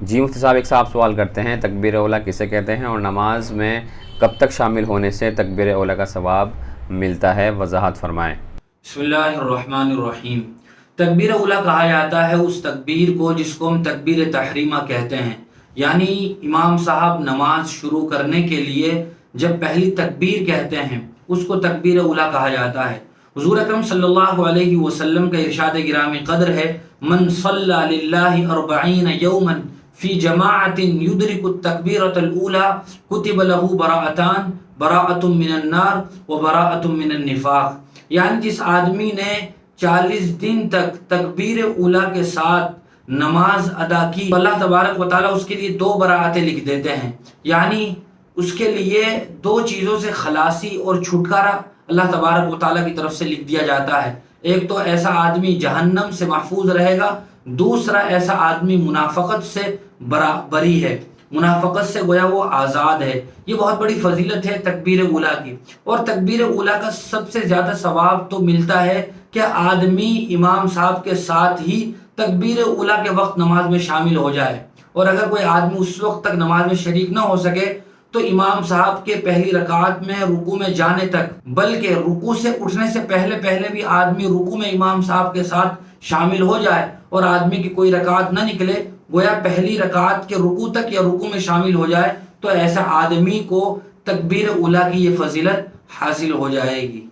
جی مفتی صاحب، ایک صاحب سوال کرتے ہیں تکبیر اولیٰ کسے کہتے ہیں اور نماز میں کب تک شامل ہونے سے تکبیر اولیٰ کا ثواب ملتا ہے، وضاحت فرمائیں۔ بسم اللہ الرحمن الرحیم۔ تکبیر اولیٰ کہا جاتا ہے اس تکبیر کو جس کو ہم تکبیر تحریمہ کہتے ہیں، یعنی امام صاحب نماز شروع کرنے کے لیے جب پہلی تکبیر کہتے ہیں اس کو تکبیر اولیٰ کہا جاتا ہے۔ حضور اکرم صلی اللہ علیہ وسلم کا ارشاد گرامی قدر ہے، من صلی للہ 40 یوما فی جماعت یدرک التکبیرۃ الاولیٰ کتب لہ براءتان، براءۃ من النار و براءۃ من النفاق، یعنی جس آدمی نے 40 دن تک تکبیر اولیٰ کے ساتھ نماز ادا کی، اللہ تبارک و تعالیٰ اس کے لیے 2 براءتیں لکھ دیتے ہیں، یعنی اس کے لیے 2 چیزوں سے خلاصی اور چھٹکارا اللہ تبارک و تعالیٰ کی طرف سے لکھ دیا جاتا ہے۔ ایک تو ایسا آدمی جہنم سے محفوظ رہے گا، دوسرا ایسا آدمی منافقت سے بری ہے، منافقت سے گویا وہ آزاد ہے۔ یہ بہت بڑی فضیلت ہے تکبیر اولیٰ کی، اور تکبیر اولیٰ کا سب سے زیادہ ثواب تو ملتا ہے کہ آدمی امام صاحب کے ساتھ ہی تکبیر اولیٰ کے وقت نماز میں شامل ہو جائے، اور اگر کوئی آدمی اس وقت تک نماز میں شریک نہ ہو سکے تو امام صاحب کے پہلی رکعت میں رکوع میں جانے تک، بلکہ رکوع سے اٹھنے سے پہلے بھی آدمی رکوع میں امام صاحب کے ساتھ شامل ہو جائے اور آدمی کی کوئی رکعت نہ نکلے، گویا پہلی رکعت کے رکوع تک یا رکوع میں شامل ہو جائے، تو ایسا آدمی کو تکبیر اولیٰ کی یہ فضیلت حاصل ہو جائے گی۔